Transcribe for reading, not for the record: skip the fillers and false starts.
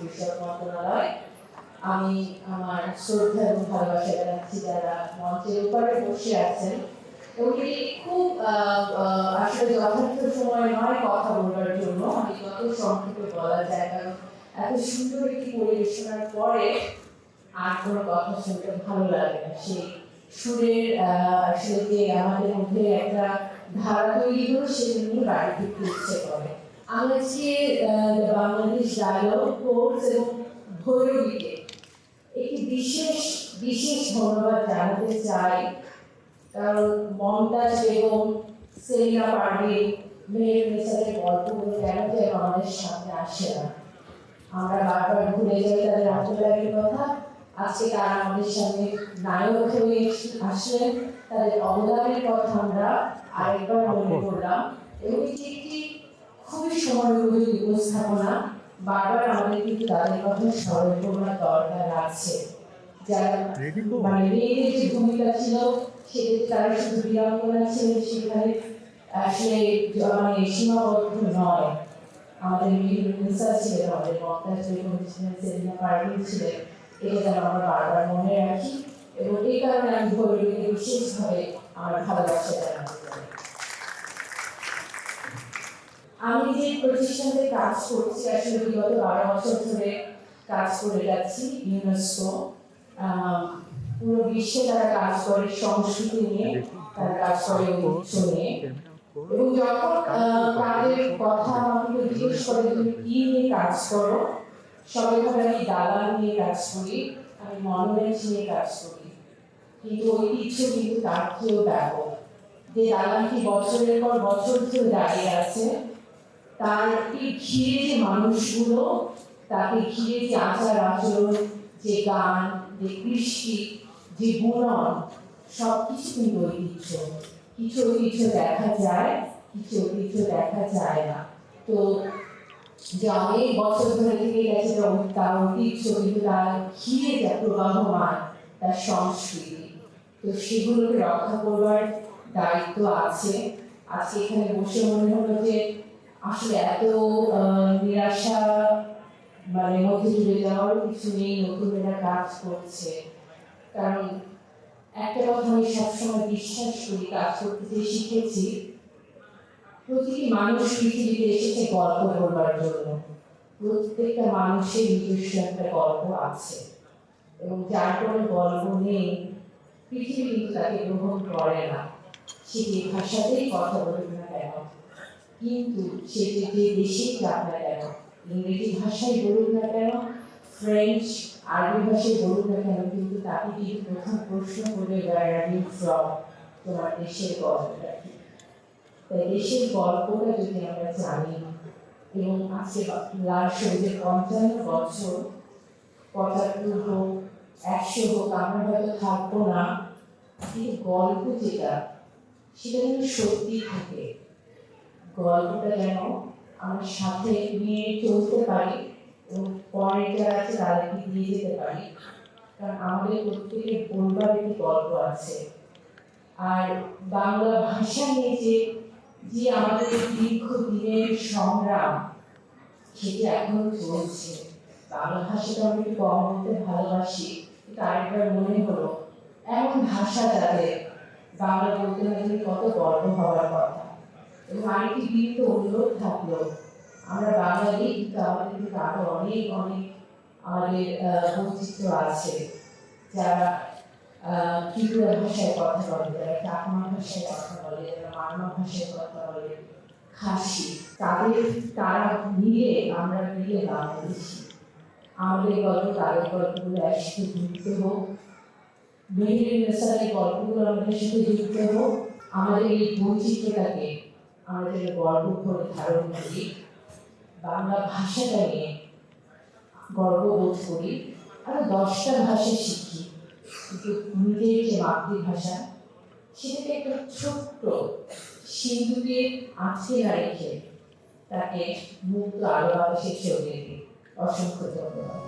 বিষয়ক মন্ত্রণালয়। আমি আমার শ্রদ্ধা এবং ভালোবাসা জানাচ্ছি যারা মঞ্চের উপরে বসে আছেন। ওটি খুব আসলে যথার্থ সময় নয় কথা বলার জন্য, আমি যত সংক্ষেপে বলা যায়, কারণ এত সুন্দর একটি পরিবেশনার পরে আর কোনো কথা শুনতে ভালো লাগে না। সেই সুরের আসলে যে আমাদের মধ্যে একটা ধারা তৈরি হলো, সেটা নিয়ে বাড়ি ফিরতে ইচ্ছে করে। আমি আজকে বাংলাদেশ ডায়ালগ কোর্স এবং ভৈরবীকে একটি বিশেষ বিশেষ ধন্যবাদ জানাতে চাই, কারণ মমতাজ বেগম, সেলিনা পারভীন, মেহের নেসারের গল্পগুলো কেন যেন আমাদের সামনে আসে না। আমরা বারবার ভুলে যাই তাদের আত্মত্যাগের কথা। আজকে তারা আমাদের সামনে নায়ক হয়ে আসলেন, তাদের অবদানের কথা আমরা আরেকবার মনে করলাম। এবং এটি একটি খুবই সময়োপযোগী উপস্থাপনা। বারবার আমাদের কিন্তু তাদের কথা স্মরণ করার দরকার আছে। যারা মানে মেয়েদের যে ভূমিকা ছিল, সেক্ষেত্রে তারা শুধু বীরাঙ্গনা ছিলেন, সেখানে আসলে মানে সীমাবদ্ধ নয়। আমাদের মেহের নেসার ছিলেন, আমাদের মমতাজ বেগম ছিলেন, সেলিনা পারভীন ছিলেন। এটা যেন আমরা বারবার মনে রাখি, এবং এই কারণে আমি ভৈরবীকে বিশেষভাবে আমার ভালোবাসা জানাতে চাই। আমি যে প্রতিষ্ঠানে কাজ করছি, আসলে বিগত 12 বছর ধরে কাজ করে যাচ্ছি। ইউনেস্কো পুরো বিশ্বে তারা কাজ করে সংস্কৃতি নিয়ে, তারা কাজ করে ঐতিহ্য নিয়ে। এবং যখন কাজের কথা আমাকে জিজ্ঞেস করে তুমি কি নিয়ে কাজ করো, সবাই ভাবে আমি দালাল নিয়ে কাজ করি, আমি মনুমেন্ট নিয়ে কাজ করি। কিন্তু ঐতিহ্য কিন্তু তার চেয়েও ব্যাপক। যে দালানটি বছরের পর বছর ধরে দাঁড়িয়ে আছে, তারকে ঘিরে যে মানুষগুলো, তাকে ঘিরে যে আচার আচরণ, যে গান, যে কৃষ্টি, যে বুনন, সবকিছু কিন্তু ঐতিহ্য। কিছু ঐতিহ্য দেখা যায়, কিছু ঐতিহ্য দেখা যায় না। তো যে অনেক বছর ধরে থেকে গেছে তার ঐতিহ্য, কিন্তু তার ঘিরে যা প্রবাহমান তার সংস্কৃতি, তো সেগুলোকে রক্ষা করবার দায়িত্ব আছে। আজকে এখানে বসে মনে হলো যে আসলে এত নিরাশা মানে মধ্যে জুড়ে যাওয়ার কিছু নেই, নতুনেরা কাজ করছে। কারণ একটা কথা আমি সবসময় বিশ্বাস করি, কাজ করতে যে শিখেছি, প্রতিটি মানুষ পৃথিবীতে এসেছে গল্প করবার জন্য। প্রত্যেকটা মানুষের নিজস্ব একটা গল্প আছে, এবং যার কোনো গল্প নেই, পৃথিবী কিন্তু তাকে গ্রহণ করে না। সে যে ভাষাতেই কথা বলুক না কেন, কিন্তু সে যে দেশেই যাক না কেন, ইংরেজি ভাষায় বলুক না কেন, ফ্রেঞ্চ আরবি ভাষায় বলুক না কেন, কিন্তু তাকে কিন্তু প্রথম প্রশ্ন করবে where are you from, তোমার দেশের গল্পটা কি। তাই দেশের গল্পটা যদি আমরা জানি, এবং আজকে লাল শহীদের 55 বছর, 75 হোক, 100 হোক, আমরা হয়তো থাকবো না, কিন্তু গল্প যেটা, সেটা যেন সত্যি থাকে। গল্পটা যেন আমার সাথে নিয়ে চলতে পারি, এবং পরে যারা আছে তাদেরকে দিয়ে যেতে পারি। কারণ আমাদের প্রত্যেকের বলবার একটি গল্প আছে। আর বাংলা ভাষা নিয়ে যে যে আমাদের দীর্ঘদিনের সংগ্রাম, সেটি এখনো চলছে। বাংলা ভাষাটা আমি একটু কম বলতে ভালোবাসি, কিন্তু আরেকবার মনে হলো এমন ভাষা যাদের বাংলা বলতে হলে কত গর্ব হওয়ার কথা। এবং আরেকটি বিনীত অনুরোধ থাকলো, আমরা বাঙালি, কিন্তু আমাদের কিন্তু আরো অনেক অনেক আমাদের বৈচিত্র্য আছে। যারা ত্রিপুরা ভাষায় কথা বলে, যারা চাকমা ভাষায় কথা বলে, যারা মারমা ভাষায় কথা বলে, খাসি, তারা মিলে, আমরা মিলে বাংলাদেশি। আমাদের গল্প তাদের গল্পগুলো একসাথে যুক্ত হোক, মেহের নেসারের গল্পগুলো আমাদের সাথে যুক্ত হোক। আমাদের এই বৈচিত্র্যটাকে আমরা যেন গর্ব করে ধারণ করি, বাংলা ভাষাটা নিয়ে গর্ববোধ করি। আরো 10টা ভাষা শিখি, কিন্তু নিজের যে মাতৃভাষা, সেটাকে একটা ছোট্ট সিন্ধুকে আঁচড়ে না রেখে তাকে মুক্ত আলো বাতাসে ছড়িয়ে দিই। অসংখ্য ধন্যবাদ।